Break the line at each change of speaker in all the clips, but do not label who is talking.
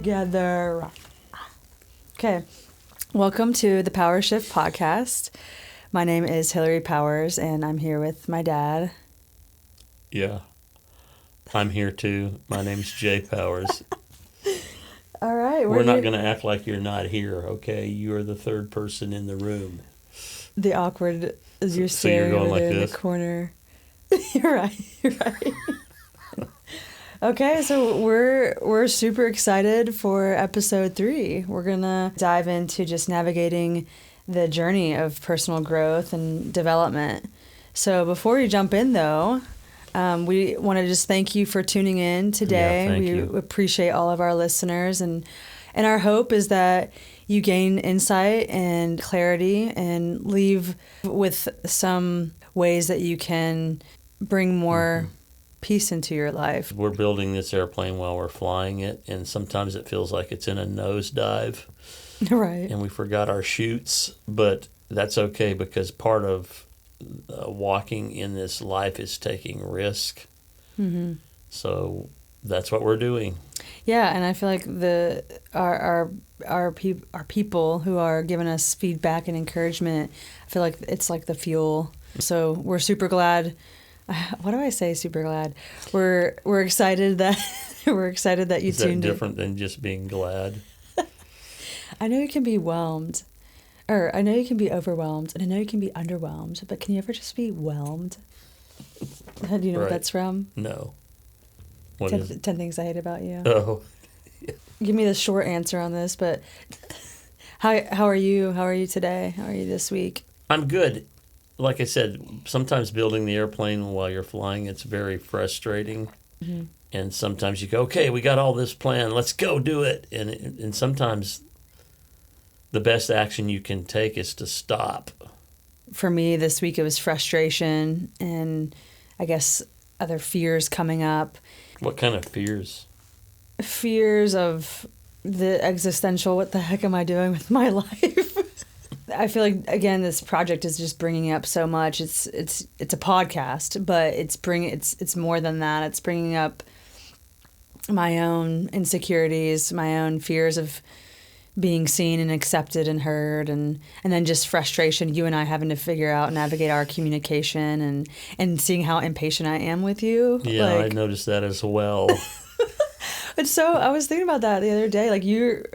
together. Okay, welcome to the PowersShift podcast. My name is Hilary Powers, and I'm here with my dad.
Yeah, I'm here too. My name's Jay Powers.
All right.
We're not going to act like you're not here, okay? You are the third person in the room.
The awkward as you're staring over there in the corner. You're right. You're right. Okay, so we're super excited for episode 3. We're gonna dive into just navigating the journey of personal growth and development. So before you jump in, though, we want to just thank you for tuning in today.
Yeah, thank you.
Appreciate all of our listeners, and our hope is that you gain insight and clarity and leave with some ways that you can bring more peace into your life.
We're building this airplane while we're flying it, and sometimes it feels like it's in a nosedive.
Right.
And we forgot our chutes, but that's okay because part of walking in this life is taking risk. Mm-hmm. So that's what we're doing.
Yeah, and I feel like our people who are giving us feedback and encouragement, I feel like it's like the fuel. So we're super glad. What do I say? Super glad. We're excited that you tuned in.
Is that different than just being glad?
I know you can be whelmed, or I know you can be overwhelmed, and I know you can be underwhelmed. But can you ever just be whelmed? Do you know what that's from?
No.
10 Things I Hate About You.
Oh.
Give me the short answer on this, but how are you? How are you today? How are you this week?
I'm good. Like I said, sometimes building the airplane while you're flying, it's very frustrating. Mm-hmm. And sometimes you go, okay, we got all this planned, let's go do it. And sometimes the best action you can take is to stop.
For me, this week it was frustration and I guess other fears coming up.
What kind of fears?
Fears of the existential, what the heck am I doing with my life? I feel like, again, this project is just bringing up so much. It's a podcast, but it's more than that. It's bringing up my own insecurities, my own fears of being seen and accepted and heard, and then just frustration, you and I having to figure out, navigate our communication and seeing how impatient I am with you.
Yeah, I noticed that as well.
And so I was thinking about that the other day. Like,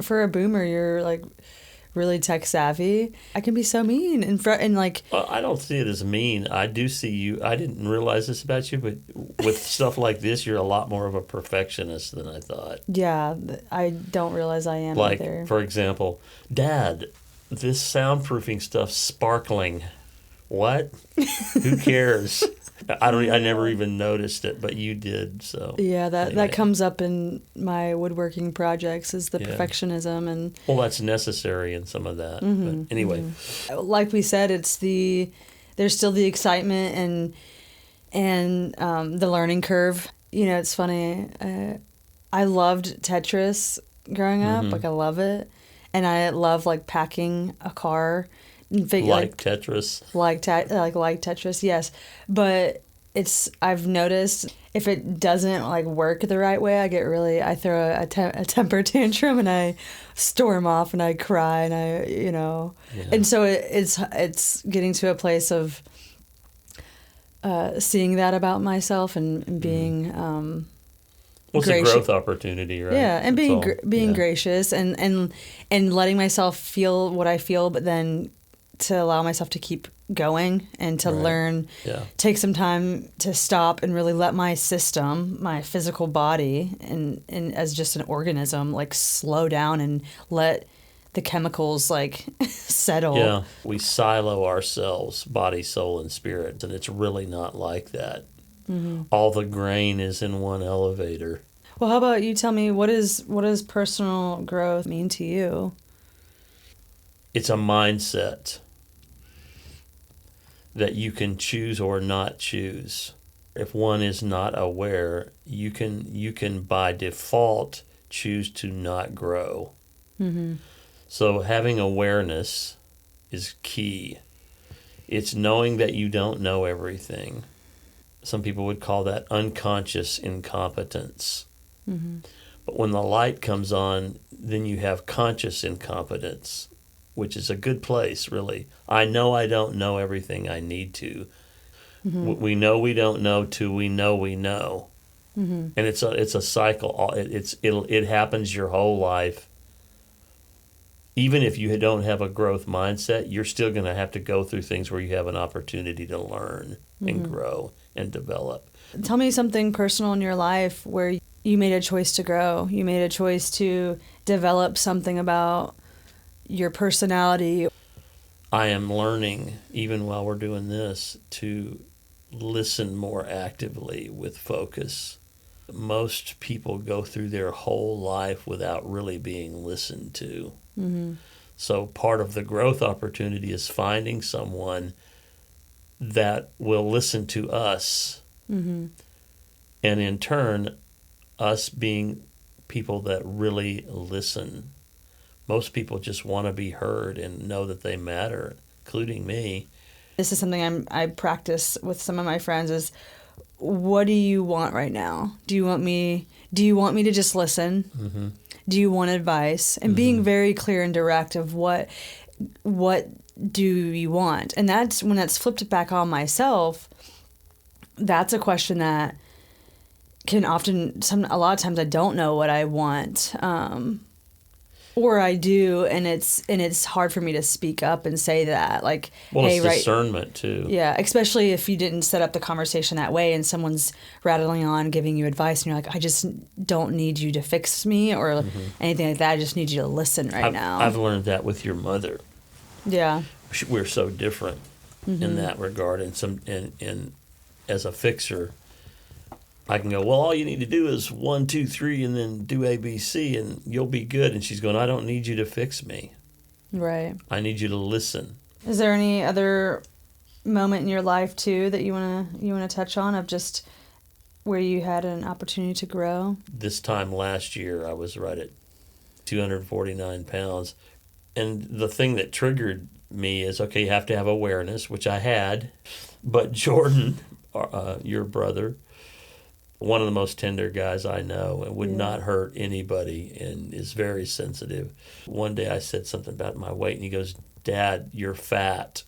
for a boomer, you're like really tech savvy. I can be so mean and like.
Well, I don't see it as mean. I do see you. I didn't realize this about you, but with stuff like this, you're a lot more of a perfectionist than I thought.
Yeah, I don't realize I am either.
Like, for example, Dad, this soundproofing stuff's sparkling. What? Who cares? I never even noticed it, but you did. So
yeah, that comes up in my woodworking projects is the perfectionism and.
Well, that's necessary in some of that. Mm-hmm, but anyway,
like we said, there's still the excitement and the learning curve. You know, it's funny. I loved Tetris growing up. Like, I love it, and I love like packing a car.
Tetris.
Like Tetris, yes. But I've noticed if it doesn't like work the right way, I throw a temper tantrum and I storm off and I cry and and so it's getting to a place of seeing that about myself and being
it's a growth opportunity, right?
Yeah, and being gracious and letting myself feel what I feel, but then to allow myself to keep going and to learn, take some time to stop and really let my system, my physical body, and as just an organism, like slow down and let the chemicals like settle.
Yeah, we silo ourselves, body, soul, and spirit, and it's really not like that. Mm-hmm. All the grain is in one elevator.
Well, how about you tell me, what does personal growth mean to you?
It's a mindset that you can choose or not choose. If one is not aware, you can by default choose to not grow. Mm-hmm. So having awareness is key. It's knowing that you don't know everything. Some people would call that unconscious incompetence. Mm-hmm. But when the light comes on, then you have conscious incompetence, which is a good place, really. I know I don't know everything I need to. We know we don't know till we know we know. And it's a cycle. It happens your whole life. Even if you don't have a growth mindset, you're still going to have to go through things where you have an opportunity to learn and grow and develop.
Tell me something personal in your life where you made a choice to grow. You made a choice to develop something about your personality.
I am learning, even while we're doing this, to listen more actively with focus. Most people go through their whole life without really being listened to. So part of the growth opportunity is finding someone that will listen to us, and in turn, us being people that really listen. Most people just want to be heard and know that they matter, including me.
This is something I practice with some of my friends is, what do you want right now? Do you want me to just listen? Do you want advice? And being very clear and direct of what do you want? And that's when that's flipped back on myself. That's a question that can often, a lot of times I don't know what I want. Or I do, and it's hard for me to speak up and say that, like,
well,
hey,
it's
right?
Discernment too.
Yeah, especially if you didn't set up the conversation that way, and someone's rattling on, giving you advice, and you're like, I just don't need you to fix me or anything like that. I just need you to listen now.
I've learned that with your mother.
Yeah,
We're so different in that regard, and as a fixer, I can go, well, all you need to do is 1, 2, 3, and then do ABC, and you'll be good. And she's going, I don't need you to fix me.
right.
I need you to listen.
Is there any other moment in your life too that you wanna touch on of just where you had an opportunity to grow?
This time last year, I was right at 249 pounds, and the thing that triggered me is, okay, you have to have awareness, which I had, but Jordan, your brother, one of the most tender guys I know, and would not hurt anybody, and is very sensitive. One day I said something about my weight, and he goes, Dad, you're fat.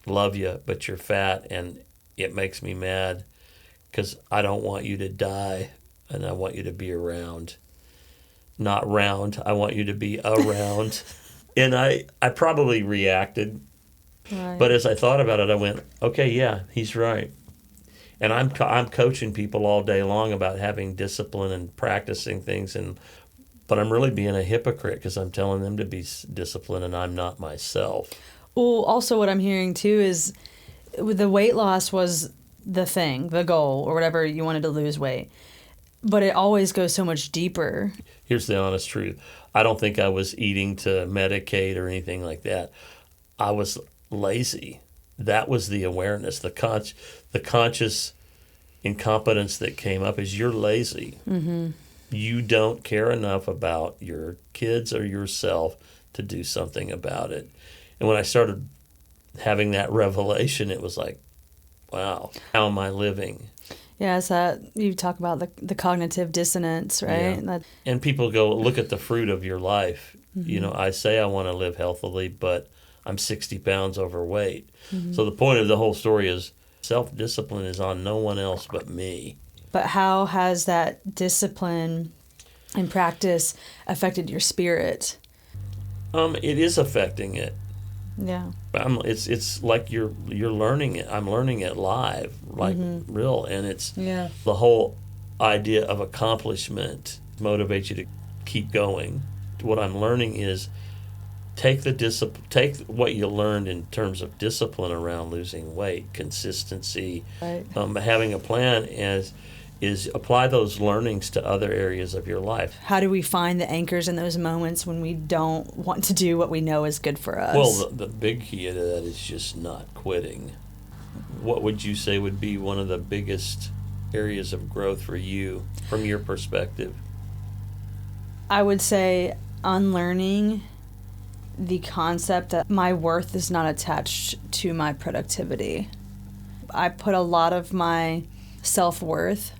Love you, but you're fat, and it makes me mad because I don't want you to die, and I want you to be around. Not round. I want you to be around. And I probably reacted, but as I thought about it, I went, okay, yeah, he's right. And I'm coaching people all day long about having discipline and practicing things, but I'm really being a hypocrite because I'm telling them to be disciplined and I'm not myself.
Well, also what I'm hearing too is the weight loss was the thing, the goal, or whatever you wanted to lose weight. But it always goes so much deeper.
Here's the honest truth. I don't think I was eating to medicate or anything like that. I was lazy. That was the awareness, the conscious incompetence that came up is you're lazy. You don't care enough about your kids or yourself to do something about it. And when I started having that revelation, it was like, wow, how am I living?
Yeah, it's that you talk about the cognitive dissonance, right?
Yeah. And people go, look at the fruit of your life. You know, I say I want to live healthily, but I'm 60 pounds overweight. So the point of the whole story is self-discipline is on no one else but me.
But how has that discipline and practice affected your spirit?
It is affecting it.
Yeah.
It's like you're learning it. I'm learning it live, like real, and it's
Yeah.
the whole idea of accomplishment motivates you to keep going. What I'm learning is take what you learned in terms of discipline around losing weight, consistency,
Right.
Having a plan is apply those learnings to other areas of your life.
How do we find the anchors in those moments when we don't want to do what we know is good for us?
Well, the big key to that is just not quitting. What would you say would be one of the biggest areas of growth for you from your perspective?
I would say unlearning the concept that my worth is not attached to my productivity. I put a lot of my self-worth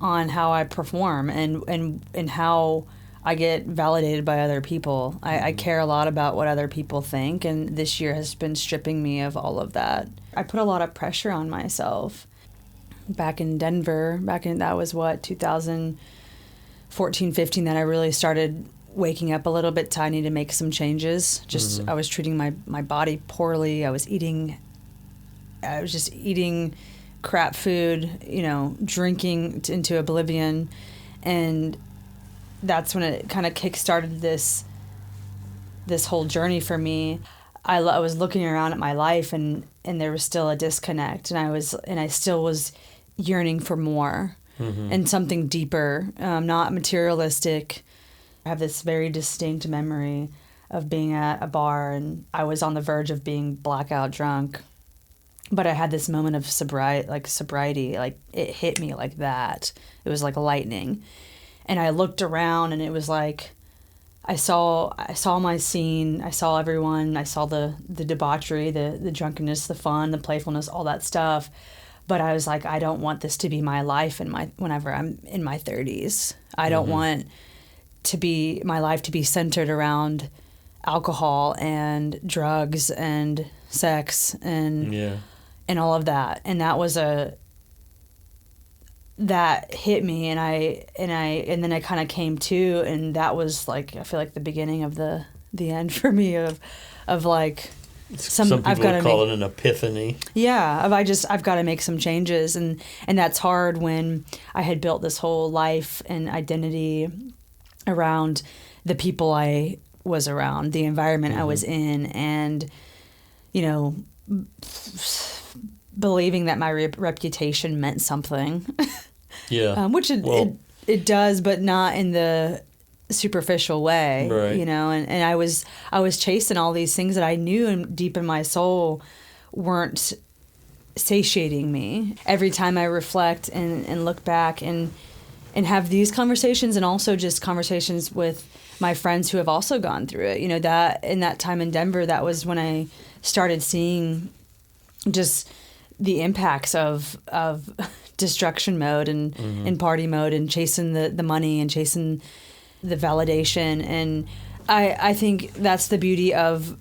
on how I perform and how I get validated by other people. I care a lot about what other people think, and this year has been stripping me of all of that. I put a lot of pressure on myself. Back in Denver, that was what, 2014, 15, that I really started waking up a little bit to I need to make some changes. Just I was treating my body poorly. I was just eating crap food, drinking into oblivion. And that's when it kind of kick-started this whole journey for me. I was looking around at my life and there was still a disconnect, and I still was yearning for more and something deeper, not materialistic. I have this very distinct memory of being at a bar, and I was on the verge of being blackout drunk, but I had this moment of sobriety, like it hit me like that. It was like lightning. And I looked around, and it was like I saw my scene, I saw everyone, I saw the debauchery, the drunkenness, the fun, the playfulness, all that stuff. But I was like, I don't want this to be my life whenever I'm in my 30s. I don't want my life to be centered around alcohol and drugs and sex and all of that. And that hit me, and then I kind of came to, and that was like, I feel like the beginning of the end for me of like
some people would call it an epiphany.
Yeah, I've got to make some changes, and that's hard when I had built this whole life and identity around the people I was around, the environment I was in, and believing that my reputation meant something.
Yeah,
which it does, but not in the superficial way,
right.
And I was chasing all these things that I knew deep in my soul weren't satiating me. Every time I reflect and look back and have these conversations, and also just conversations with my friends who have also gone through it, that in that time in Denver, that was when I started seeing just the impacts of destruction mode and party mode and chasing the money and chasing the validation. And I think that's the beauty of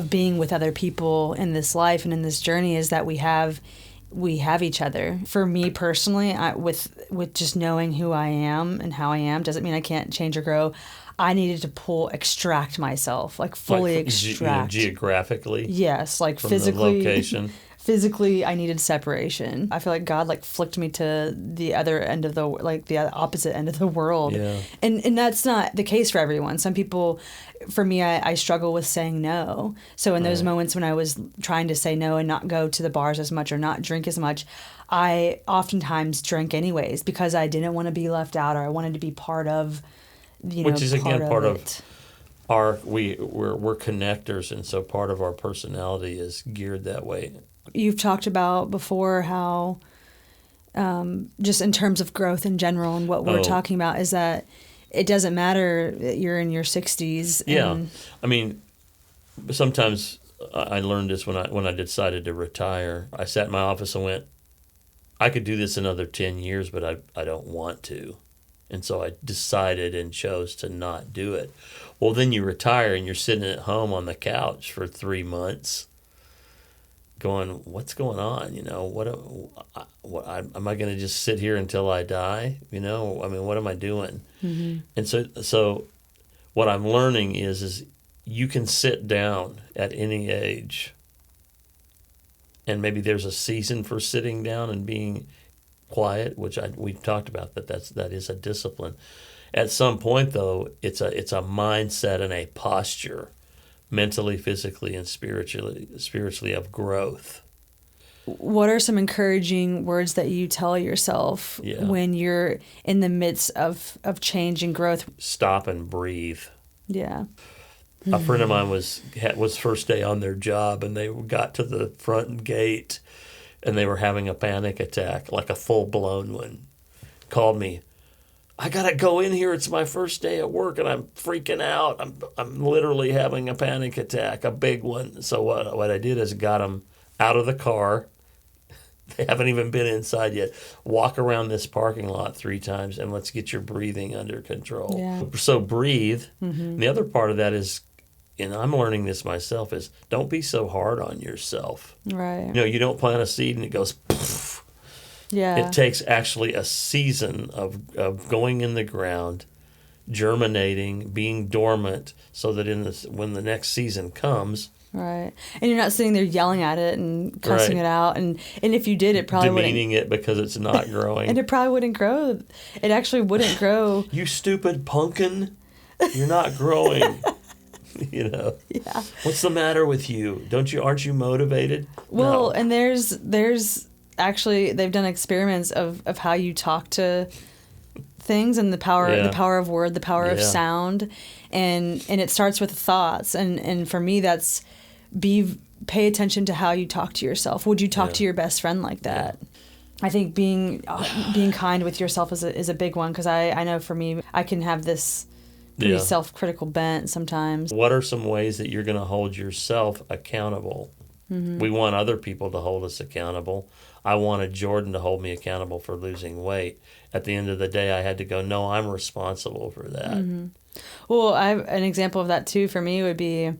being with other people in this life and in this journey, is that we have each other. For me personally, with just knowing who I am and how I am, doesn't mean I can't change or grow. I needed to extract myself, like fully extract.
Geographically?
Yes, like
from
physically.
The location.
Physically, I needed separation. I feel like God flicked me to the other end of the opposite end of the world.
Yeah.
And that's not the case for everyone. Some people, for me, I struggle with saying no. So in those moments when I was trying to say no and not go to the bars as much or not drink as much, I oftentimes drank anyways because I didn't want to be left out, or I wanted to be part of,
which is again part of we're connectors, and so part of our personality is geared that way.
You've talked about before how just in terms of growth in general, and what we're talking about is that it doesn't matter that you're in your 60s.
Yeah. I mean, sometimes I learned this when I decided to retire. I sat in my office and went, I could do this another 10 years, but I don't want to. And so I decided and chose to not do it. Well, then you retire and you're sitting at home on the couch for 3 months going, what's going on? What am I going to just sit here until I die? I mean, what am I doing? Mm-hmm. And so what I'm learning is you can sit down at any age, and maybe there's a season for sitting down and being quiet, which we've talked about, that is a discipline. At some point, though, it's a mindset and a posture, mentally, physically, and spiritually of growth.
What are some encouraging words that you tell yourself when you're in the midst of change and growth?
Stop and breathe.
Yeah.
A friend of mine was first day on their job, and they got to the front gate, and they were having a panic attack, like a full-blown one. Called me. I gotta go in here. It's my first day at work, and I'm freaking out. I'm literally having a panic attack, a big one. So what I did is got him out of the car, They haven't even been inside yet. Walk around this parking lot 3 times and let's get your breathing under control.
Yeah.
So breathe. And the other part of that is, and I'm learning this myself, is don't be so hard on yourself.
Right.
You know, you don't plant a seed and it goes poof.
Yeah.
It takes actually a season of going in the ground, germinating, being dormant, so that when the next season comes.
Right. And you're not sitting there yelling at it and cussing
Right.
it out. And if you did, it probably
demeaning it because it's not growing.
And it probably wouldn't grow. It actually wouldn't grow.
You stupid pumpkin, you're not growing. You know.
Yeah.
What's the matter with you? Aren't you motivated?
Well,
No.
and there's actually, they've done experiments of how you talk to things and the power of word, the power of sound, and it starts with thoughts. And for me, that's pay attention to how you talk to yourself. Would you talk to your best friend like that? I think being kind with yourself is a big one, because I know for me, I can have this pretty self-critical bent sometimes.
What are some ways that you're going to hold yourself accountable? We want other people to hold us accountable. I wanted Jordan to hold me accountable for losing weight. At the end of the day, I had to go, no, I'm responsible for that.
Well, an example of that too for me would be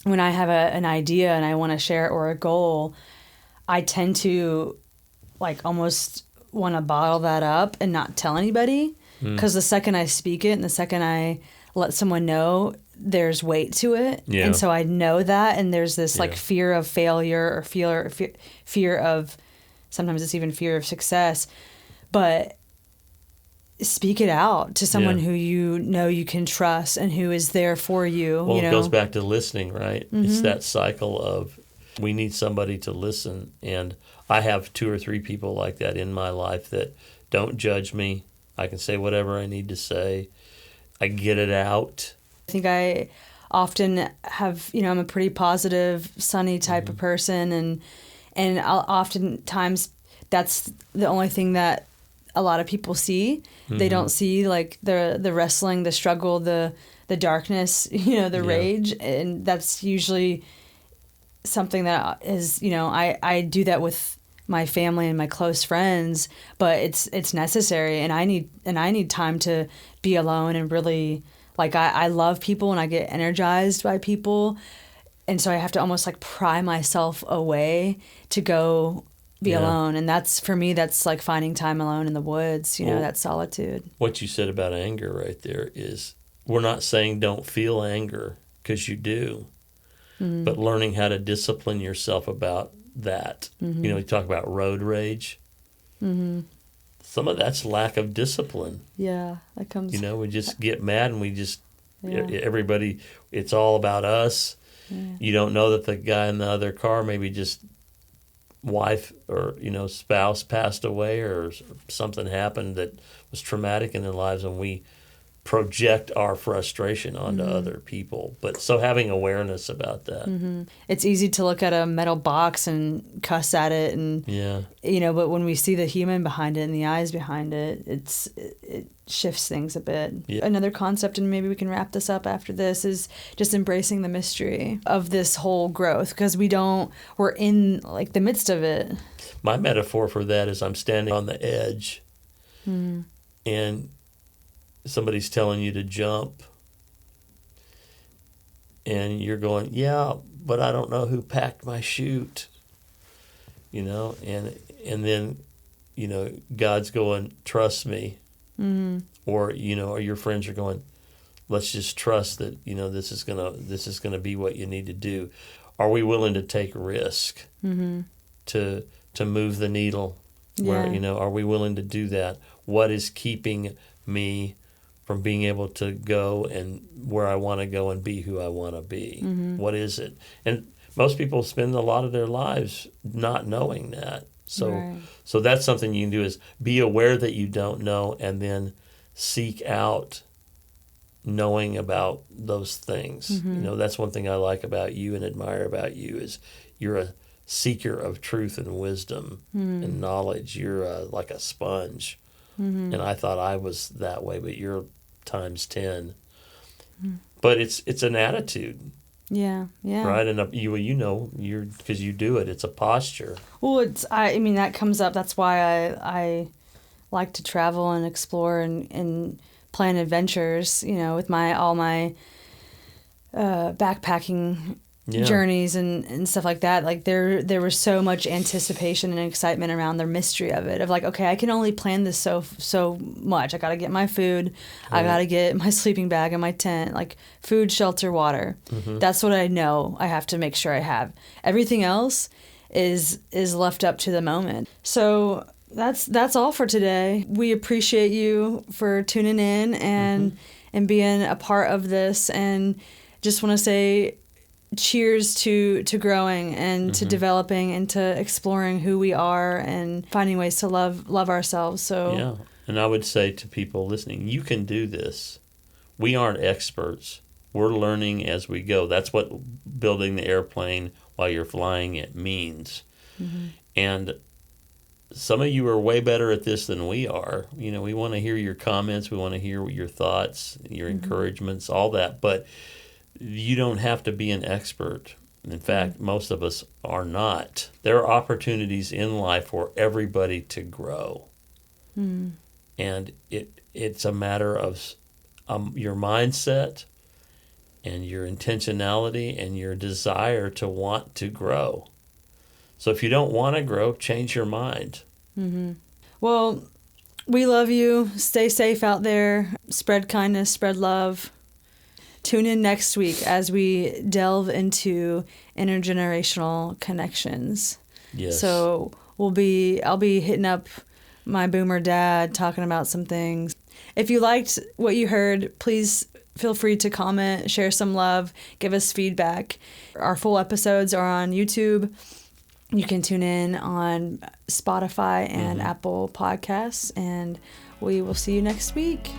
when I have an idea and I want to share it, or a goal, I tend to almost want to bottle that up and not tell anybody, because the second I speak it and the second I let someone know, there's weight to it.
Yeah.
And so I know that, and there's this fear of failure, or fear of, sometimes it's even fear of success. But speak it out to someone who you know you can trust and who is there for you.
Well,
you know?
It goes back to listening, right? It's that cycle of, we need somebody to listen. And I have 2 or 3 people like that in my life that don't judge me. I can say whatever I need to say. I get it out.
I think I often have, I'm a pretty positive, sunny type of person, and I'll oftentimes that's the only thing that a lot of people see. They don't see the wrestling, the struggle, the darkness, the rage, and that's usually something that is, I do that with my family and my close friends, but it's necessary, and I need time to be alone and really, I love people and I get energized by people, and so I have to almost pry myself away to go be alone. And that's, for me, that's finding time alone in the woods, that solitude.
What you said about anger right there is, we're not saying don't feel anger, because you do, but learning how to discipline yourself about that. You talk about road rage. Some of that's lack of discipline.
Yeah, that comes.
We just get mad and we just, everybody, it's all about us. Yeah. You don't know that the guy in the other car maybe just wife or, spouse passed away, or something happened that was traumatic in their lives, and we project our frustration onto other people. But so having awareness about that.
It's easy to look at a metal box and cuss at it, and but when we see the human behind it and the eyes behind it, it shifts things a bit. Another concept, and maybe we can wrap this up after this, is just embracing the mystery of this whole growth, because we're in the midst of it.
My metaphor for that is, I'm standing on the edge and somebody's telling you to jump, and you're going, yeah, but I don't know who packed my chute, and then, God's going, trust me, or your friends are going, let's just trust that, this is gonna be what you need to do. Are we willing to take risk to move the needle? Where, are we willing to do that? What is keeping me from being able to go and where I want to go and be who I want to be? What is it? And most people spend a lot of their lives not knowing that. So that's something you can do, is be aware that you don't know, and then seek out knowing about those things. That's one thing I like about you and admire about you, is you're a seeker of truth and wisdom and knowledge. You're like a sponge. And I thought I was that way, but you're times 10. But it's an attitude.
Yeah, yeah.
Right, and you're because you do it. It's a posture.
Well, I mean that comes up. That's why I like to travel and explore and plan adventures. With all my backpacking journeys and stuff like that. Like there was so much anticipation and excitement around the mystery of it. Of like, okay, I can only plan this so much. I got to get my food. Right. I got to get my sleeping bag and my tent. Like food, shelter, water. Mm-hmm. That's what I know I have to make sure I have. Everything else is left up to the moment. So that's all for today. We appreciate you for tuning in and being a part of this, and just want to say cheers to growing and to developing and to exploring who we are and finding ways to love ourselves. So
yeah, and I would say to people listening, you can do this. We aren't experts. We're learning as we go. That's what building the airplane while you're flying it means. Mm-hmm. And some of you are way better at this than we are. We want to hear your comments. We want to hear your thoughts, your encouragements, all that. But you don't have to be an expert. In fact, most of us are not. There are opportunities in life for everybody to grow. Mm. And it's a matter of your mindset and your intentionality and your desire to want to grow. So if you don't want to grow, change your mind. Mm-hmm.
Well, we love you. Stay safe out there. Spread kindness, spread love. Tune in next week as we delve into intergenerational connections.
Yes.
So I'll be hitting up my boomer dad, talking about some things. If you liked what you heard, please feel free to comment, share some love, give us feedback. Our full episodes are on YouTube. You can tune in on Spotify and Apple Podcasts, and we will see you next week.